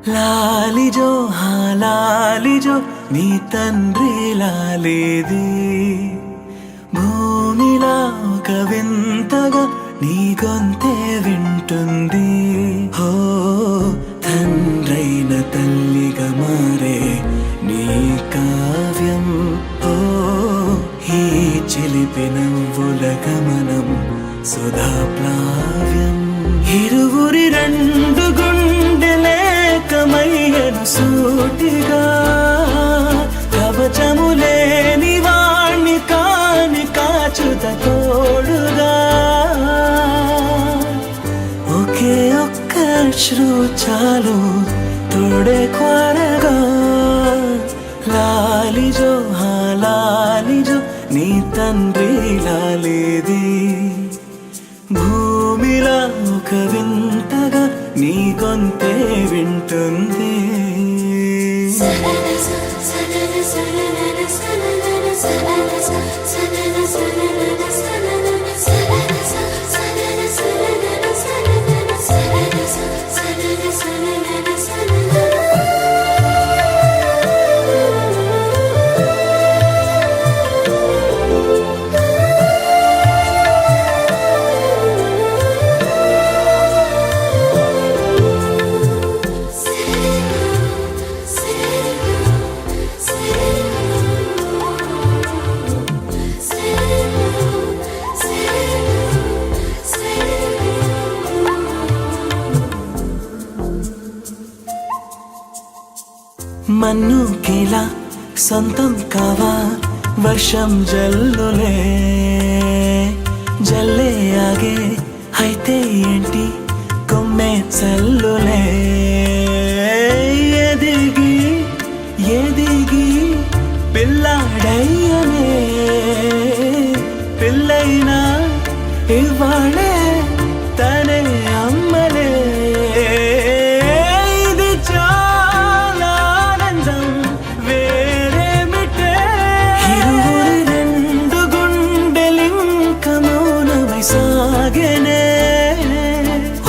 లాలిజో లాలిజో నీ తండ్రి లాలేది భూమిలా ఒక వింతగా నీ గొంతే వింటుంది హో తండ్రైన తల్లిగా మారే నీ కావ్యం హో ఈ చిలిపి నవ్వుల గమనం సుధా ప్లావ్యం ఇరువురి రెండు గుండెలేకమయ్యను సూటిగా కవచములేని వాణ్ణి కాని కాచుత తోడుగా ఒకే ఒక్క అశ్రు చాలు తోడే క్వారగా లాలిజో లాలిజో నీ తండ్రి లాలేది భూమిలా ఒక వింతగా నీ గొంతే వింటుంది మన్ను కీలా సొంతం కావా వర్షం జల్లులే జల్లే ఆగే అయితే ఏంటి కొమ్మే చల్లులే ఎదిగి ఎదిగి పిల్లాడయ్యనే పిల్లైనా ఇవాళే తనే అమ్మలే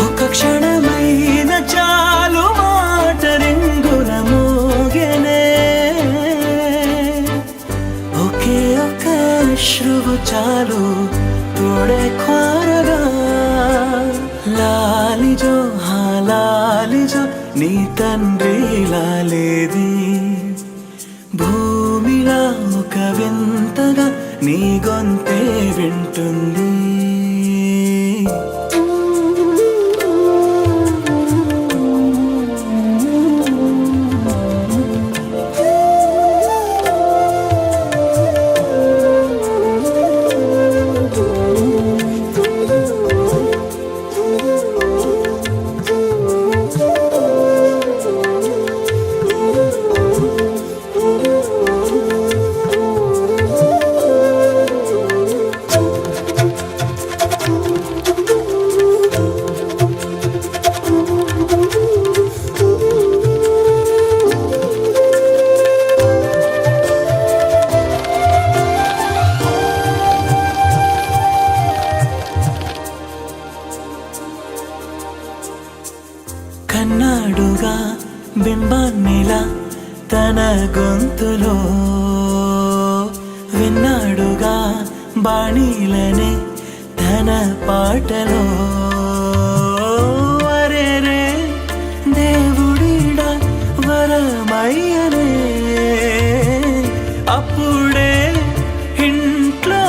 ఒక క్షణమైన చాలు మాట రింగుల మోగెనే ఒకే ఒక అశ్రువు చాలు తోడే క్వారగా లాలిజో లాలిజో నీ తండ్రి లాలేది భూమిలా ఒక వింతగా నీ గొంతే వింటుంది కన్నాడుగా బింబాన్నిలా తన గొంతులో విన్నాడుగా బాణీలనే తన పాటలో అరేరే దేవుడిడా వరమయ్యనే అప్పుడే ఇంట్లో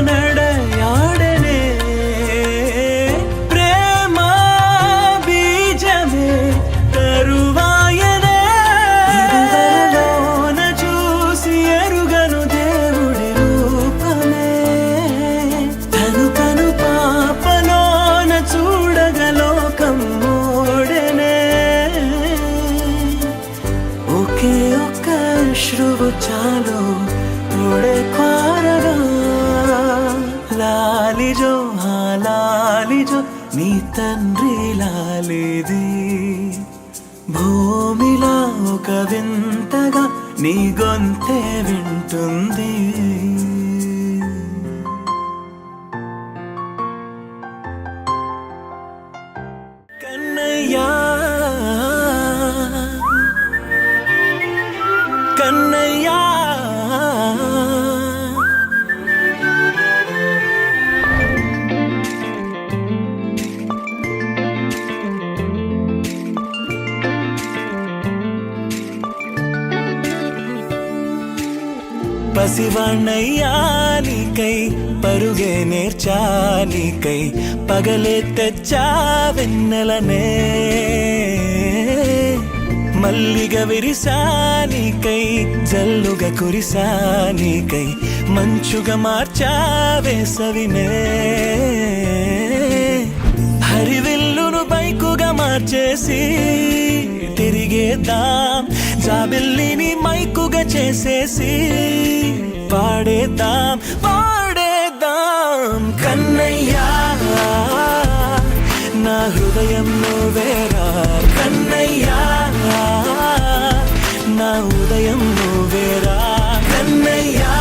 నడయాడనే ప్రేమ బీజమే తరువాయనే ఇరువరలోన చూసి ఎరుగను దేవుడి రూపమే తను కను పాపలోన చూడగలోకం మోడెనే ఒకే ఒక్క అశ్రువు చాలు తోడే క్వారగా లాలిజో లాలిజో నీ తండ్రి లాలేది భూమిలా ఒక వింతగా నీ గొంతే వింటుంది కన్నయ్యా పసివాణ్ణయ్యా నీకై పరుగే నేర్చా నీకై పగలే తెచ్చా వెన్నెలనే మల్లిగ విరిసా నీకై జల్లుగా కురిసా నీకై మంచుగా మార్చా వేసవినే హరివిల్లును బైకుగా మార్చేసి తిరిగేద్దాం జాబిల్లిని మైకుగా చేసేసి పాడేద్దాం కన్నయ్యా నా హృదయం నువ్వేరా కన్నయ్యా నా ఉదయం నువ్వేరా కన్నయ్యా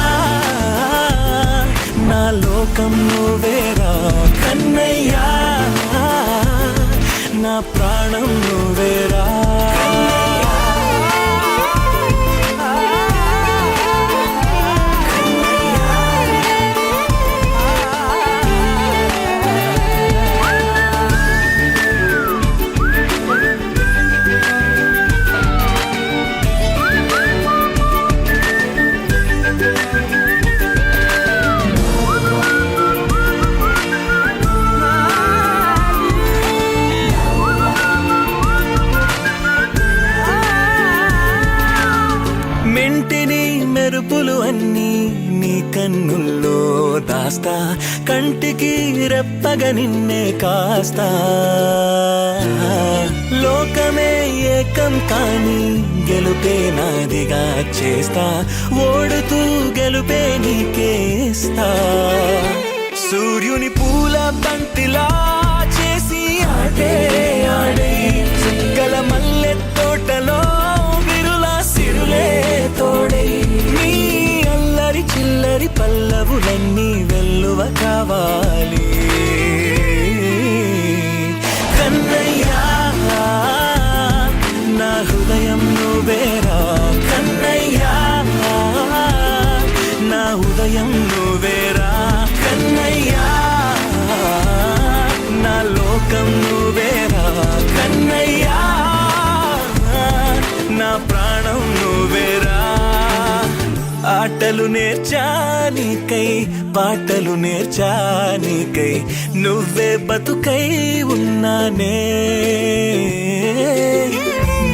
నా లోకం నువ్వేరా కన్నయ్యా నా ప్రాణం నువ్వేరా మెంటిని మెరుపులు అన్నీ నీ కన్నుల్లో దాస్తా కంటికి రెప్పగా నిన్నే కాస్తా లోకమే ఏకం కాని గెలుపే నాదిగా చేస్తా ఓడుతూ గెలుపే నీకేస్తా సూర్యుని పూల బంతిలా చేసి ఆడే ఆడే చుక్కల మల్లె తోటలో సిరులే తోడై నీ అల్లరి చిల్లరి పల్లవులన్నీ వెల్లువ కావాలి కన్నయ్యా నా హృదయం నువ్వేరా కన్నయ్యా నా ఉదయం నువ్వేరా కన్నయ్యా నా లోకం నువ్వేరా కన్నయ్యా నా ప్రాణం నువ్వేరా ఆటలు నేర్చా నీకై పాటలు నేర్చా నీకై నువ్వే బతుకై ఉన్నానే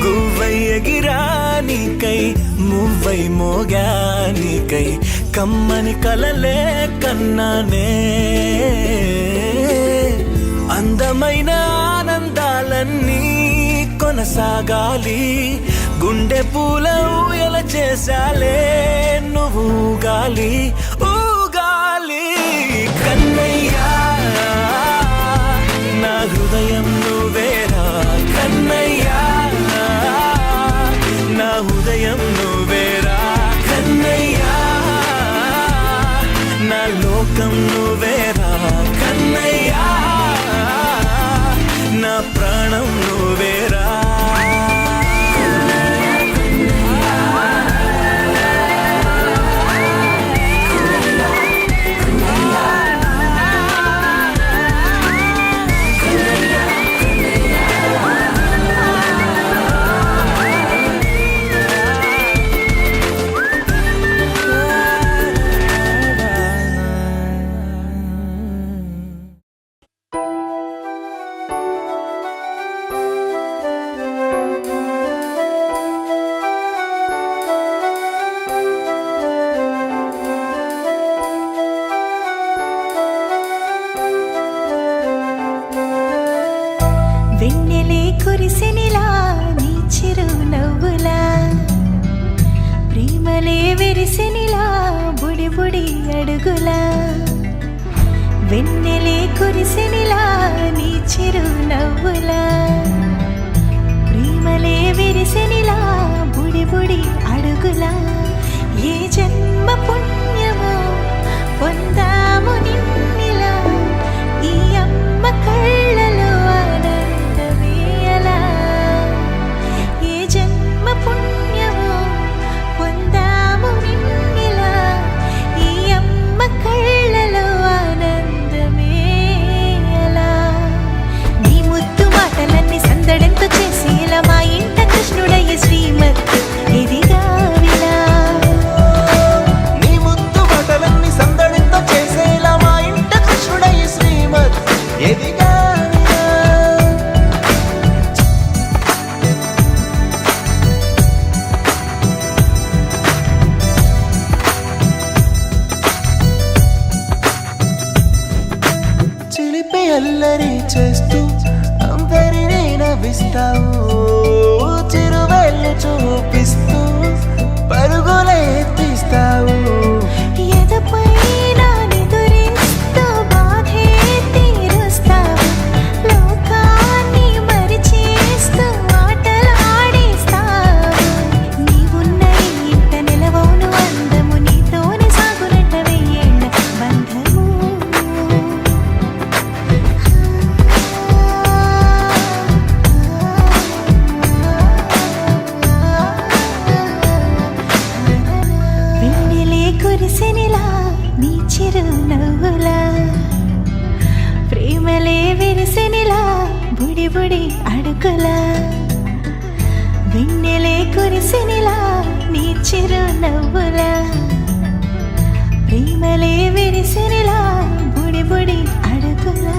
గువ్వై ఎగిరా నీకై మువ్వై మోగా నీకై కమ్మని కలలే కన్నానే అందమైన ఆనందాలన్నీ కొనసాగాలి గుండె పూల ఊయల చేశాలే నువ్వు ఊగాలి ఊగాలి కన్నయ్యా నా హృదయం నువ్వేరా కన్నయ్యా నా ఉదయం నువ్వేరా కన్నయ్యా నా లోకం నువ్వేరా కన్నయ్యా నా ప్రాణం నువ్వేరా వెన్నెలే కురిసెనిలా నీ చిరు నవ్వులా ప్రేమలే విరిసెనిలా బుడి బుడి అడుగులా వెన్నెలే కురిసెనిలా నీ చిరు నవ్వులా ప్రేమలే విరిసెనిలా బుడి బుడి అడుగులా ఏ జన్మ పుణ్యమో పొందాము నిన్నిలా ఈ అమ్మ కళ్ళలో పుణ్యమో పొందాము నిన్నిలా ఈ అమ్మ కళ్ళలో ఆనందమే అలా నీ ముద్దు మాటలన్నీ సందడంతో చేసేలా మా ఇంట కృష్ణుడయ్య శ్రీమత్ ఇదిగా విలా నీ ఎదిగానురా. చిలిపి అల్లరి చేస్తూ అందరినీ నవ్విస్తావు, చిరువేళ్ళు చూపిస్తూ పరుగులే ఎత్తిస్తావు. ఎదపై నా నిదురిస్తూ బాధే తీరుస్తావు, లోకాన్ని మరిచేస్తూ ఆటలు ఆడిస్తావు. నీవున్న ఇంత నిలవవును అందము, నీతోనే సాగునట్ట వెయ్యేళ్ళ బంధము. వెన్నెలే కురిసెనిలా నీ చిరునవ్వులా, ప్రేమలే విరిసెనిలా బుడి బుడి అడుగులా. వెన్నెలే కురిసెనిలా నీ చిరునవ్వులా, ప్రేమలే విరిసెనిలా బుడి బుడి అడుగులా.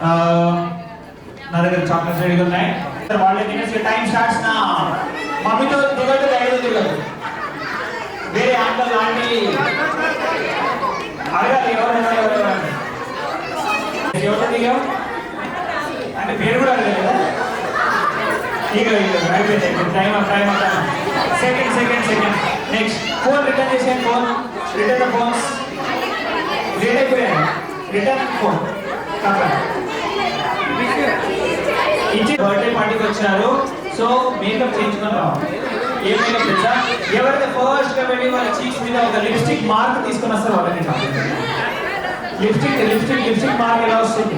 నా దగ్గర చాక్లెట్స్ రెడీగా ఉన్నాయి. వాళ్ళే తినేసి టైం స్టార్ట్స్ నా. మమ్మీతో దిగదు, డాడీతో దిగదు. వేరే అంకల్ ఆంటీ అడగాలి ఎవరు దిగావు అంటే పేరు కూడా అడగాలి కదా. ఇక అయిపోయింది time second next phone return చేసాను. Phone return the phones late అయిపోయాను. రిటర్న్ ఫోన్ ఇచ్చి బర్త్డే పార్టీకి వచ్చినారు. సో మేకప్ చేయించుకొని రావాలి. ఏ మేకప్ తెలుసా? ఎవరైతే ఫస్ట్ గా వెళ్ళి వాళ్ళ చీక్స్ మీద ఒక లిప్స్టిక్ మార్క్ తీసుకొని వస్తారు వాళ్ళని. లిప్స్టిక్ మార్క్ ఎలా వస్తుంది?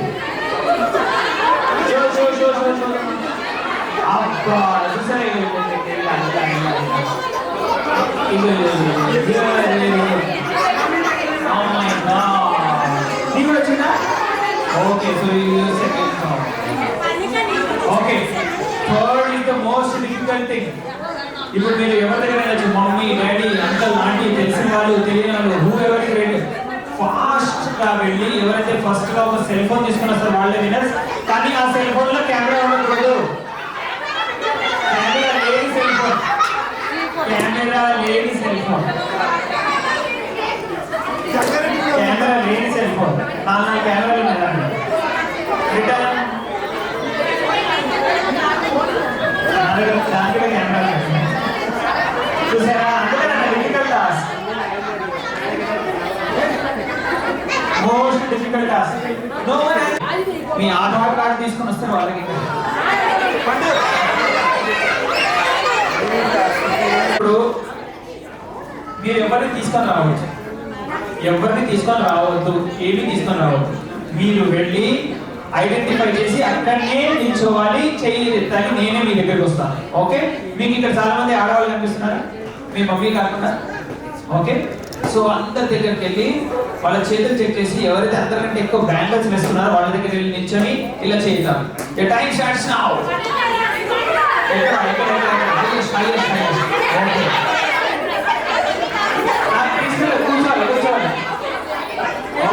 అబ్బా చూసారా నీకు కూడా వచ్చిందా? Okay so okay third is the most difficult thing. ఇప్పుడు మీరు ఎవరి దగ్గర వెళ్ళచ్చు, మమ్మీ డాడీ అంకల్ ఆంటీ, తెలిసిన వాళ్ళు తెలియని వాళ్ళు హూ ఎవరికి వెళ్ళి ఫాస్ట్ గా వెళ్ళి ఎవరైతే ఫస్ట్ గా ఒక సెల్ ఫోన్ తీసుకుని వస్తారు వాళ్ళే వినర్స్. కానీ ఆ సెల్ ఫోన్ లో కెమెరా ఉండకూడదు. కెమెరా లేని సెల్ ఫోన్ నాలుగు కెమెరాలు ఉన్నాయండి. రిటర్న్ దాంట్లో కెమెరా చూసారా? అందుకని difficult task, most difficult task. మీ ఆధార్ కార్డు తీసుకుని వస్తే వాళ్ళకి ఇప్పుడు మీరు ఎవరిని తీసుకొని రావచ్చు, ఎవరిని తీసుకొని రావద్దు, ఏమి తీసుకొని రావద్దు. మీరు వెళ్ళి ఐడెంటిఫై చేసి అక్కడనే నిల్చోవాలి, చెయ్యి ఎత్తాలి, నేనే మీ దగ్గరికి వస్తాను. ఓకే, మీకు ఇక్కడ చాలా మంది ఆడవాళ్ళు కనిపిస్తున్నారు, మీ మమ్మీ కాకుండా. ఓకే, సో అందరి దగ్గరికి వెళ్ళి వాళ్ళ చేతులు చెక్ చేసి ఎవరైతే అందరికంటే ఎక్కువ బ్యాంగిల్స్ వేస్తున్నారో వాళ్ళ దగ్గర వెళ్ళి నిల్చొని ఇలా చేద్దాం. Time starts now.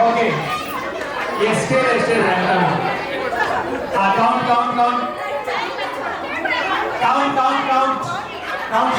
Okay count count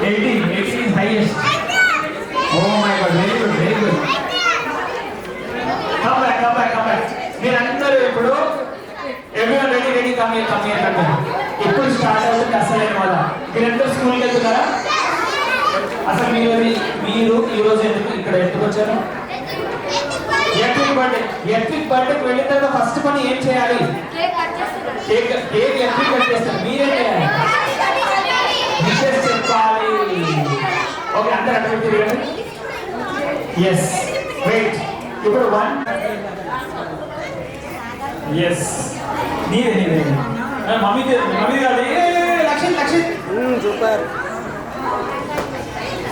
18 is highest. Oh my God, very good. Come back. మీరు అందరూ ఇప్పుడు everyone ready, come here. ఇప్పుడు స్టార్ట్ అవుతుంది అసలైన వాళ్ళ. మీరందరూ స్కూల్కి వెళ్తున్నారా? అసలు మీరు ఈ రోజు ఇక్కడ ఎందుకు వచ్చారు? ఎలక్ట్రిక్ బర్త్డేకి వెళ్ళిన తర్వాత ఫస్ట్ పని ఏం చేయాలి? కేక్ ఎలక్ట్రిక్ కట్ చేస్తారు. మీరేం చేయాలి? విషెస్ చెప్పాలి. ఓకే, అందరూ అటు తిరగండి. Yes, wait. ఇప్పుడు 1. ఎస్, నీదే మమ్మీ కాదు. Lakshith super.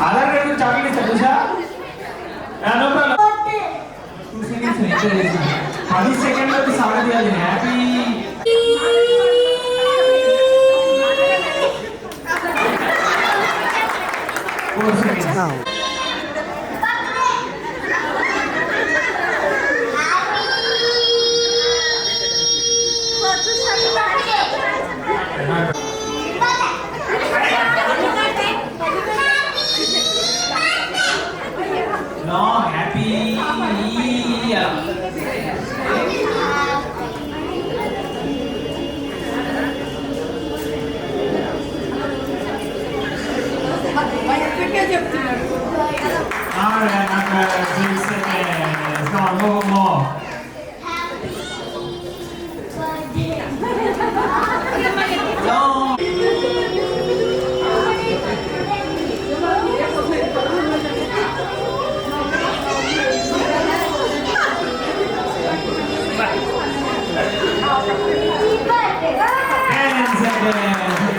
Aadhaar card chocolate ఇస్తా చూసా. No problem. 10 సెకండ్లకి సాగదీయాలి. Happy No, happy.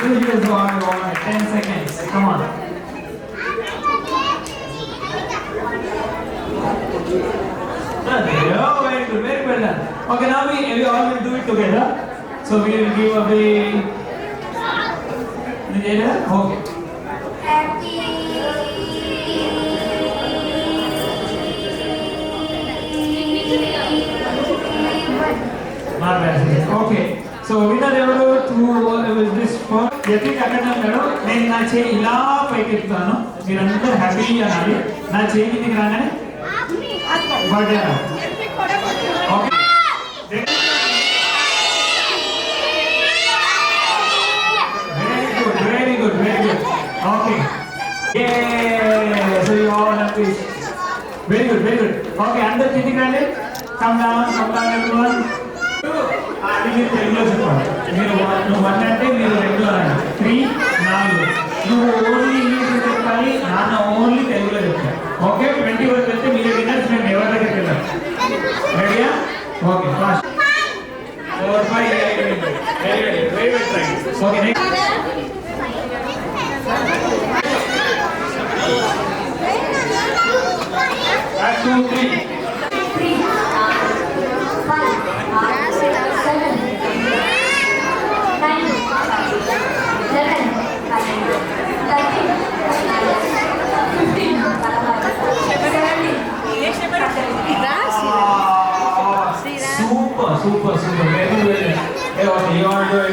Individuals one, 10 seconds. Come on. Oh, very good, very well done. Okay, now we all will do it together. So we will give away. Okay. Okay. So winner ఎవరు this for యతి అక్కడ ఉన్నాడు. నేను నా చేయి ఇలా పైకి ఎత్తుతాను, మీరందరూ happy అనాలి. నా చేయి కిందికి రాగానే బర్త్డే అనాలి. Okay, very good. Okay. Yeah. So you all happy. Very good. Okay, అందరూ కిందికి రండి. Come down everyone. అది మీరు తెలుగులో చెప్పాలి. మీరు నువ్వు 1 అంటే మీరు 2 అనండి. 3, 4. నువ్వు ఓన్లీ ఇంగ్లీష్లో చెప్పాలి, నాన్న ఓన్లీ తెలుగులో చెప్పాలి. ఓకే, 20 వరకు వెళ్తే మీరు విన్నర్స్, మేము ఎవరి దగ్గరికి వెళ్ళాలి. రెడీయా? Okay, fast. 4, 5, 8. Very well tried. Okay, next. 2, 3. Super. Very well. Hey, okay, you want to do it?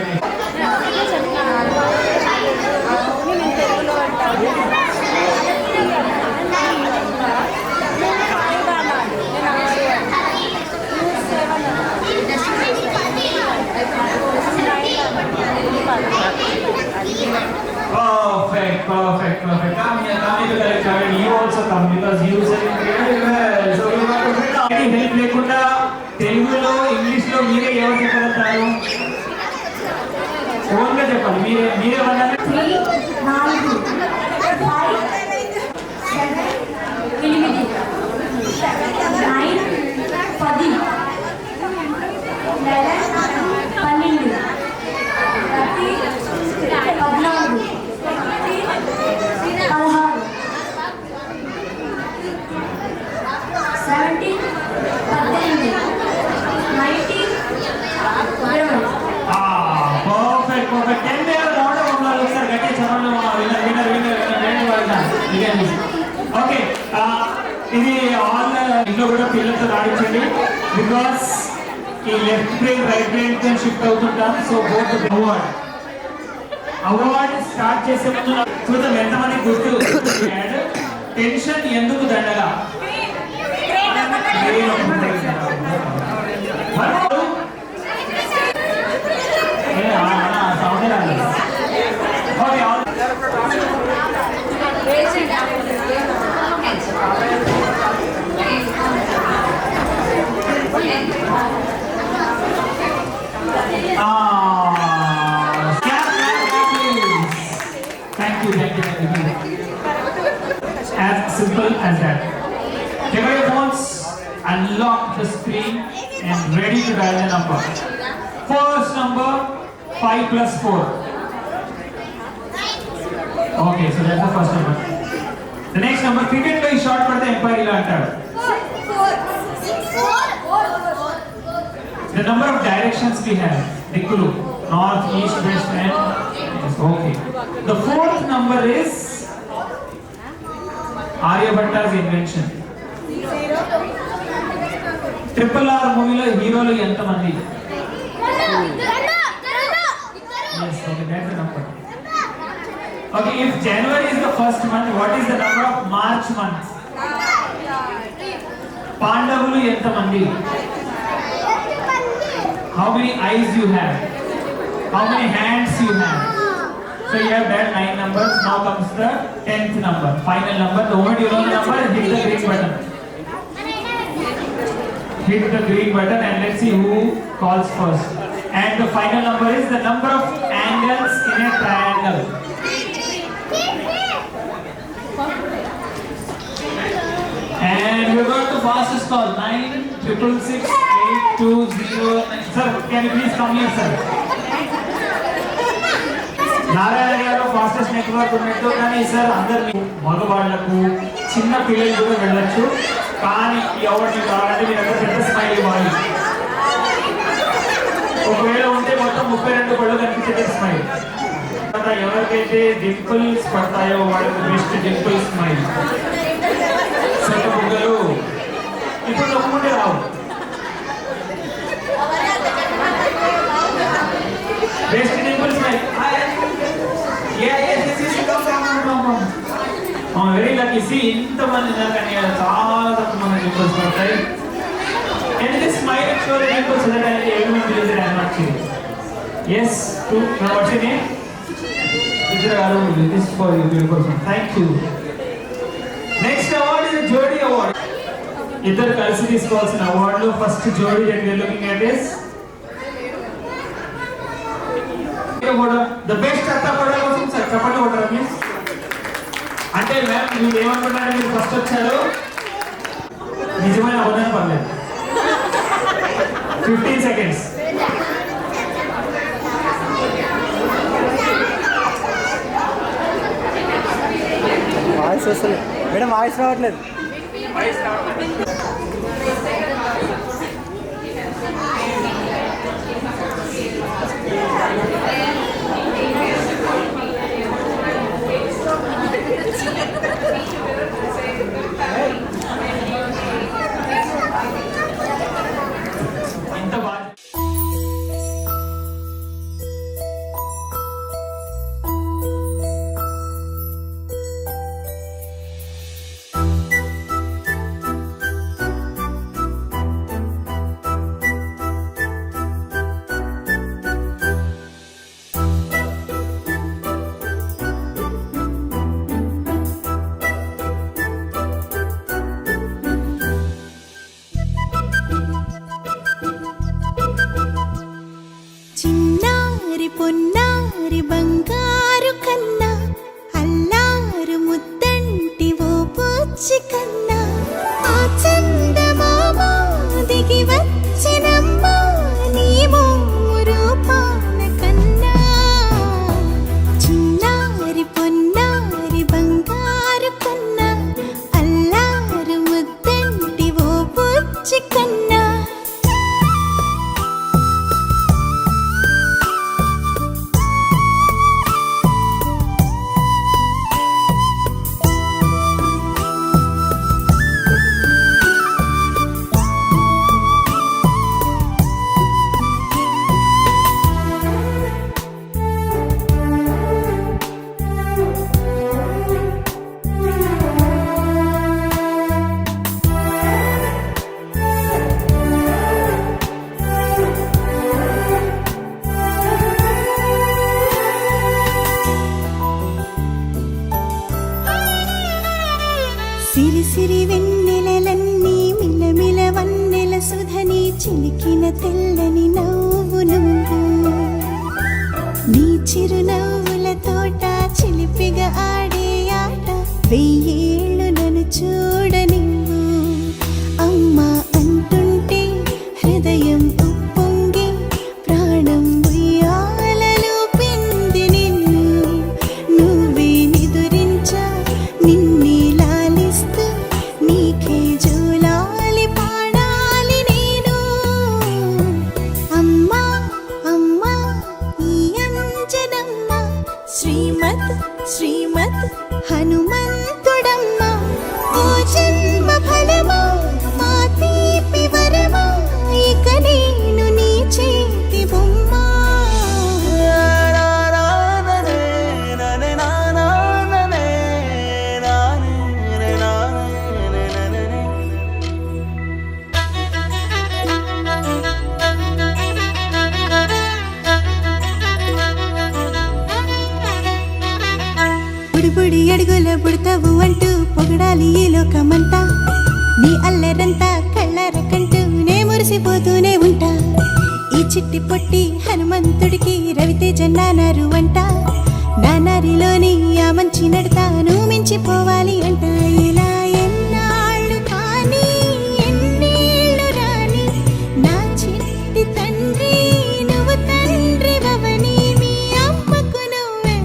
Perfect. Come here to the lecture. You also come because you said it very well. So you want to win. Any help lekunda తెలుగులో ఇంగ్లీష్లో మీరే ఎవరు చెప్పగలుగుతారు? ఓన్గా చెప్పాలి. మీరే వన్నాలి. 3, 4, 5, 7, 8, 9, 10, 11, 12, Perfect. 10 round of applause, sir. Get it, winner. Okay. ఇది all ఇంట్లో కూడా పిల్లలతో రాడించండి. బికాస్ ఈ లెఫ్ట్ బ్రెయిన్ రైట్ బ్రెయిన్ తో షిఫ్ట్ అవుతుంటాం. సో బోత్ అవార్డ్ స్టార్ట్ చేసే ముందు చూద్దాం ఎంతమంది గుర్తు. టెన్షన్ ఎందుకు దండగా? Thank you. As simple as that. Take out your phones, unlock the screen and ready to dial the number. First number 5 plus 4. Okay, so that's the first number. The next number, cricket by short for the empire ila antadu. The number of directions we have, Dikulu, north, east, west, and okay. The fourth number is Aryabhatta's invention. Triple R movie lo hero lu enta mandi? Yes, okay, that's the number. Okay, if January is the first month, what is the number of March month? Pandavulu enta mandi? How many eyes you have? How many hands you have? So you have that 9 numbers. Now comes the 10th number, final number. The moment you know the number, hit the green button. Hit the green button and let's see who calls first. And the final number is the number of angles in a triangle. And we're going to fastest call 9666820. Sir, can you please come here, sir? Narayana గారు fastest network ఉన్నట్టు, కానీ sir అందరు మగవాళ్లకు చిన్న పిల్లలు కూడా వెళ్ళొచ్చు. కానీ ఈ అవార్డు కావాలంటే మీరు అందరూ పెద్ద స్మైల్ ఇవ్వాలి. ఒకవేళ ఉంటే మొత్తం 32 పళ్ళు కనిపించేది స్మైల్. ఎవరికైతే డింపుల్స్ పడతాయో వాళ్ళకి బెస్ట్ డింపుల్ స్మైల్. సొంత బుగ్గలు ఇప్పుడు నొక్కుంటే రావు. Best dimple smile. Very lucky. See ఇంతమంది కానీ చాలా తక్కువ మంది డింపుల్స్ పడతాయి. And this smile actually dimples so that everyone believes that I am not cheating. Yes, now what's your name? This is for you, beautiful person. Thank you. Next award is the Jodi Award. Idhar kalsi తీసుకోవాల్సిన award lo first Jodi that we are looking at is the best atta pada కోసం sir చెప్పండి కొట్టరా please. అంటే ma'am మీరు ఏమనుకుంటారంటే మీరు first వచ్చారు, నిజమైన అవ్వదని పర్లేదు. 15 seconds. వాయిస్ వస్తలేదు మేడం, వాయిస్ రావట్లేదు. పొన్నారి బంగారు కన్నా అల్లారు ముద్దంటి ఓ పూచి కన్నా ఆ చందమామ దిగి వచ్చినమ్మా నీ రూపాన కన్నా చిన్నారి పొన్నారి బంగారు కన్నా అల్లారు ముద్దంటి ఓ పూచి కన్నా సిరి సిరి వెన్నెలలన్నీ మిలమిల వన్నెల సుధని చిలికిన తెల్లని నవ్వు నువ్వు నీ చిరునవ్వుల తోట చిలిపిగా ఆడే ఆట వెయ్యేళ్ళు నన్ను చూడనివ్వు అమ్మా అంటుంటే హృదయం ఉప్పొంగి ప్రాణం ఉయ్యాలలో పిండి నిన్ను నువ్వే నిదురించా నిన్నే నీకే జోలాలి పాడాలి నేను అమ్మా అమ్మా ఈ అంజనమ్మ శ్రీమత్ శ్రీమత్ హనుమంతుడమ్మ ఓ జన్మ ఫలమా మా తీపి వరమా ఇక నేను నీ చేతి బొమ్మ. బుడి అడుగుల పుడతావు అంటూ పొగడాలి ఈ లోకమంతా నీ అల్లరంతా కళ్ళరకంటూ నే మురిసిపోతూనే ఉంటా ఈ చిట్టి పొట్టి హనుమంతుడికి రవితేజ నానారు అంట నానారిలోని ఆ మంచి నడతాను మించిపోవాలి అంట ఇలా ఎన్నాళ్ళు కానీ ఎన్నేళ్ళు రాని నా చిట్టి తండ్రి నువ్వు తండ్రి వవని మీ అమ్మకు నువ్వే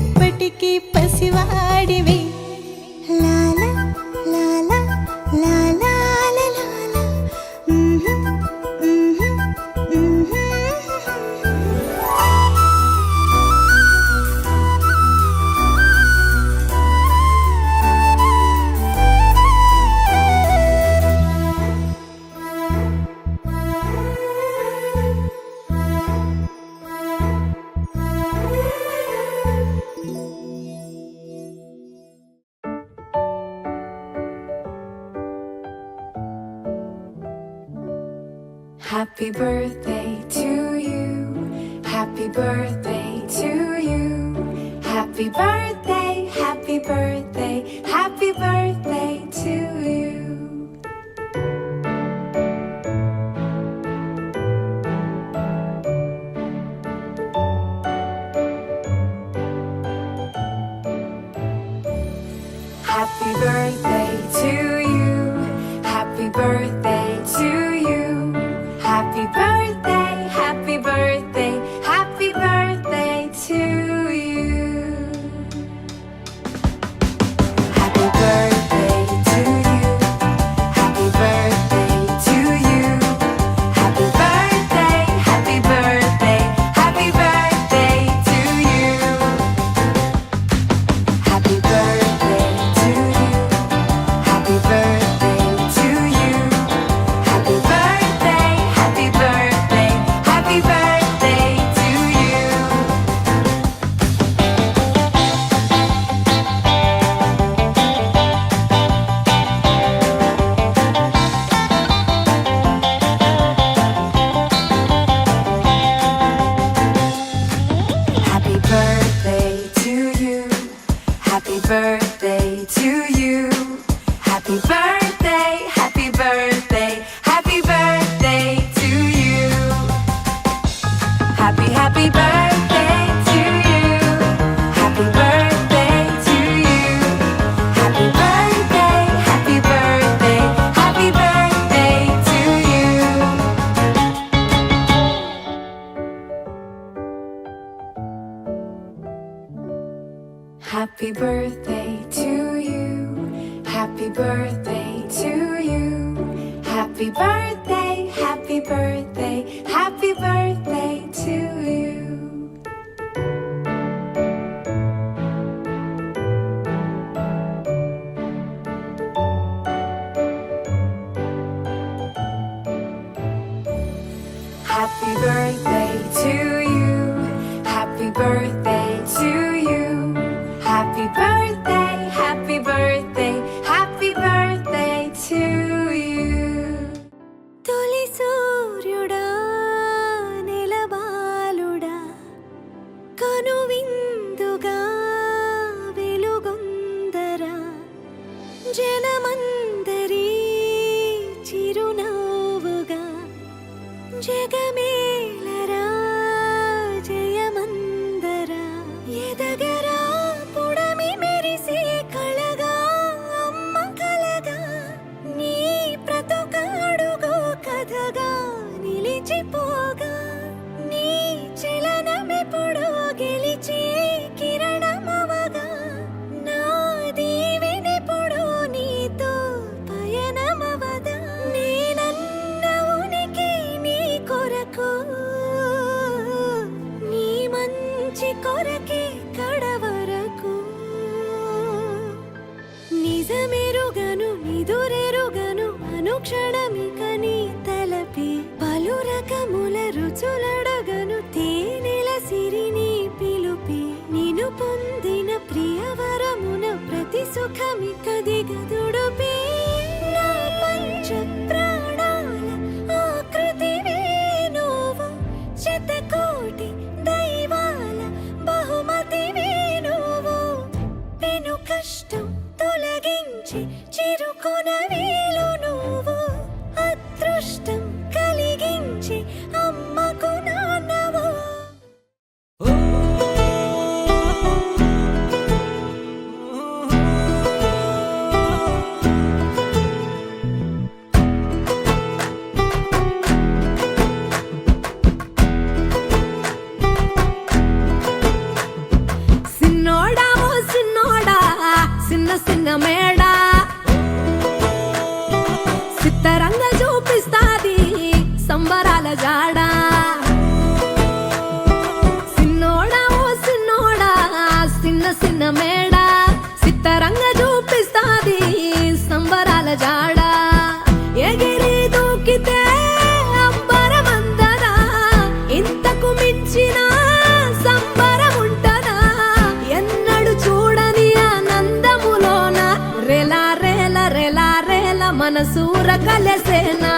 Happy birthday to you. Happy birthday to you. Happy birthday, happy birthday, happy birthday to you. Happy birthday to you. Happy birthday to you. Happy birthday, happy birthday, happy birthday to you. Happy birthday to you. Happy birthday to you. Happy birthday, happy birthday, happy birthday to you. Happy birthday to you. Happy birthday to you. Happy birthday, happy birthday, happy birthday to you. Happy birthday to you. Happy birthday to you. Happy birthday, happy birthday, happy birthday to you. Happy birthday to you. Happy birthday to you. Happy birthday, happy birthday, happy birthday to you. Happy birthday to you. Happy birthday to you. Happy birthday, happy birthday, happy birthday to you. Happy birthday to you. Happy birthday to you. Happy birthday, happy birthday, happy birthday to you. తొలి సూర్యుడా నెలబాలుడా కనువిందుగా వెలుగొందరా జనమందరి చిరునవ్వుగా జగమేలరా జయమందరా ఎదగరా పుడమి మెరిసే కళగా అమ్మ కలగా నీ బ్రతుకడుగో కథగా నిలిచిపోగా నీ చలనమెప్పుడో గెలిచే కిరణమవగా నా దీవెనెప్పుడో నీతో పయనమవదా నేనన్న ఉనికి నీ కొరకు నీ మంచి కొరకే కడవరకు నిజమెరుగను నిదురెరుగను అనుక్షణమిక నీ తలపి పలు రకముల రుచులడగను తేనెల సిరి నీ పిలుపి నిను పొందిన ప్రియవరమున ప్రతి సుఖమిక దిగదుడుపి నా పంచ ప్రాణాల ఆకృతివే నువ్వు శతకోటి దైవాల బహుమతివే నువ్వు పెను కష్టం తొలగించి చిరుకొన వేలు నువ్వు అదృష్టం కలిగించి అమ్మకు నాన్నవు సిన్నోడా ఓ సిన్నోడా సిన్న సిన్న మేడా సిత్తరంగ చూపిస్తాది సంబరాల జాడా సిన్నోడా ఓ సిన్నోడా సిన్న సిన్న మేడా సిత్తరంగ చూపిస్తాది సంబరాల జాడా ఎగిరి దూకితే అంబరమందనా ఇంతకు మించిన సంబరముంటనా ఎన్నడు చూడని ఆనందములోన రెలా రేల రెలా రేల మనసూర కలసేనా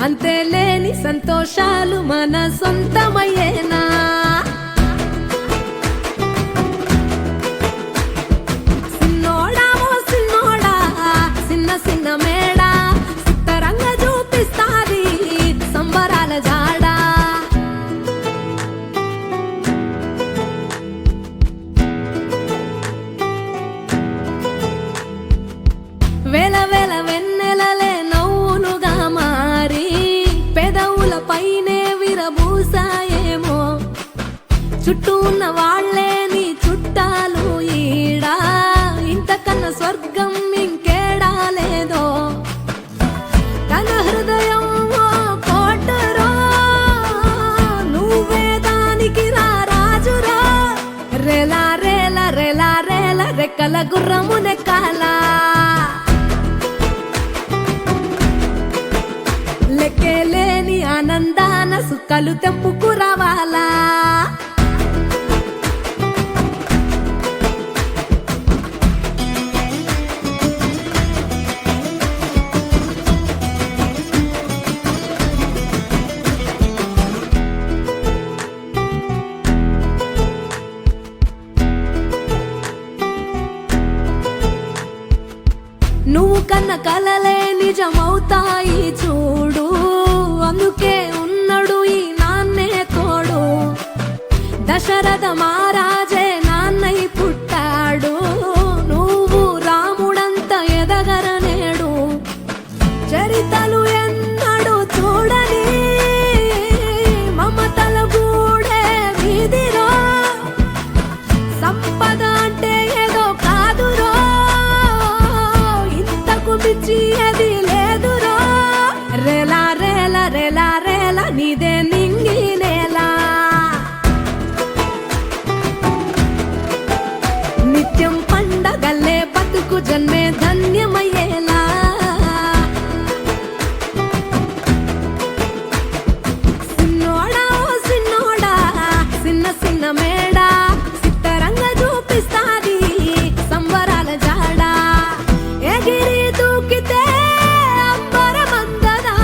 అంతే లేని సంతోషాలు మన సొంతమయ్యేనా సిన్నోడా ఓ సిన్నోడా సిన్న సిన్న మేడా సిత్తరంగా చూపిస్తాది సంబరాల జాడా వేల వేల వెన్నెలలే నవ్వులుగా మారి పెదవుల పైనే విరబూసాయేమో చుట్టూ ఉన్న వాళ్లే నీ చుట్టాలు ఈడా ఇంతకన్నా స్వర్గం ఇంకేడా లేదో తన హృదయం ఓ కోటరో నువ్వే దానికి రాజురా రేలా రేలా రేలా రేల రెక్కల గుర్రము నెక్కాలా లెక్కేలేని ఆనందాన సుక్కలు తెంపుకు రావాలా నువ్వు కన్న కలలే నిజమవుతాయి చూడు అందుకే ఉన్నాడు ఈ నాన్నే తోడు దశరథ మహారాజే నాన్నై పుట్టాడు నువ్వు రాముడంత ఎదగరనేడు చరితలు ఎన్నడు చూడని మమతల గూడే వీధిలో సంపద అంటే ఏదో కాదురో ఇంతకు మించి అది లేదురో రేలా రేలా రేలా రేలా నీదే నింగి నేలా నిత్యం పండగల్లే బతుకు జన్మే ధన్యమయ్యేలా సిన్నోడా ఓ సిన్నోడా సిన్న సిన్న మేడా సిత్తరంగా చూపిస్తాది సంబరాల జాడా ఎగిరి దూకితే అంబరమందదా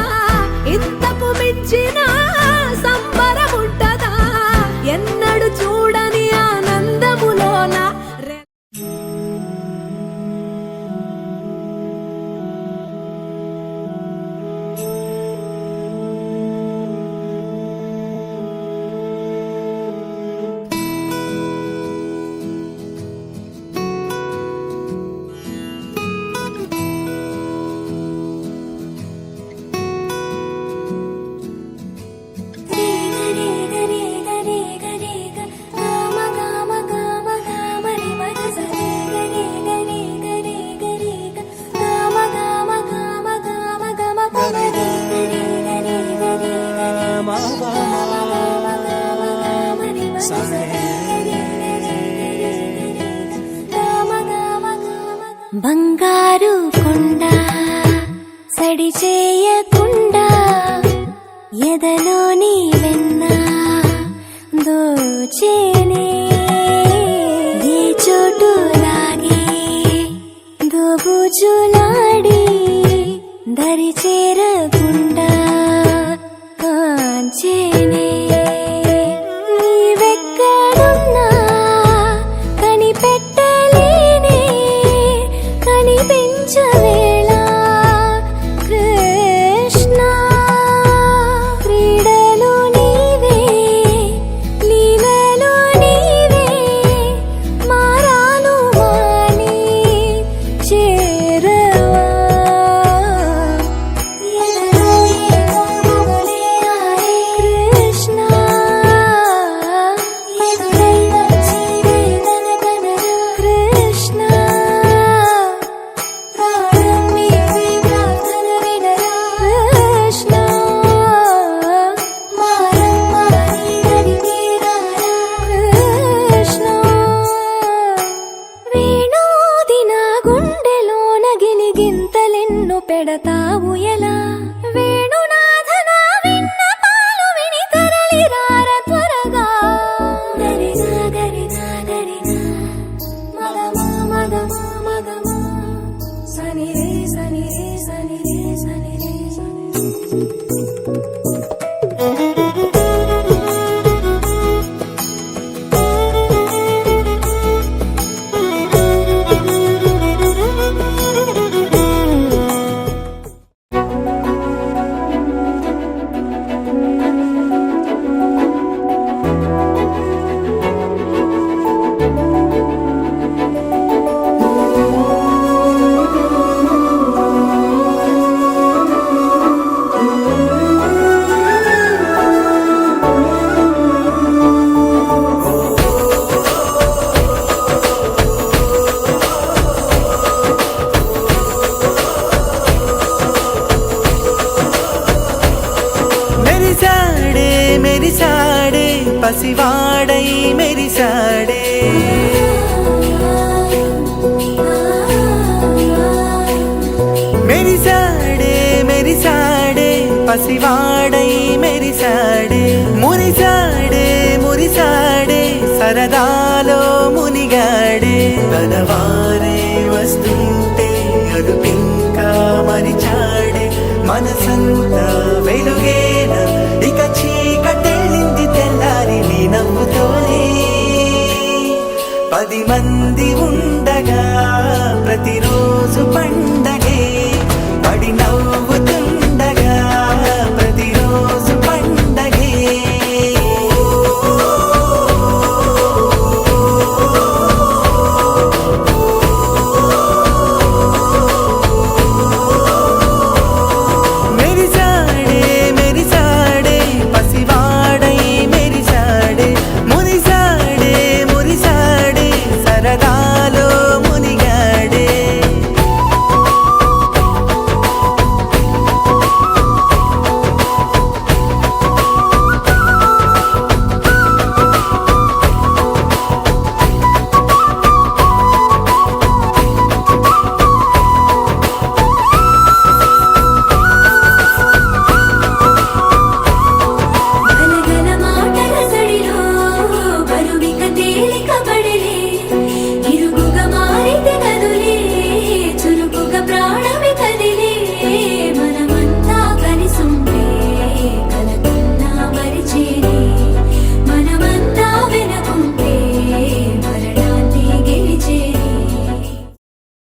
ఇంతకు మించిన సంబరముంటదా ఎన్నడు చూడని ఆనందములోన బంగారు కొండ సడి చేయకుండా ఎదలోని వెన్న దోచేనే ఈ చోటు లాగే దోబుజులాడి దరి చేరకుండా కాంచేనే నీవెక్కడున్నా కనిపెట్టలేనే కనిపించవేళ కృష్ణ క్రీడలు నీవే లీలలు నీవే మారాను మాని చేరవా ఎదలో ఏ పసివాడై మెరిసాడే మెరిసాడే మెరిసాడే పసివాడై మెరిసాడే మురిసాడే మురిసాడే సరదాలో మునిగాడే తనవారే వస్తుంటే అదుపింకా మరిచాడే మనసంతా వెలుగే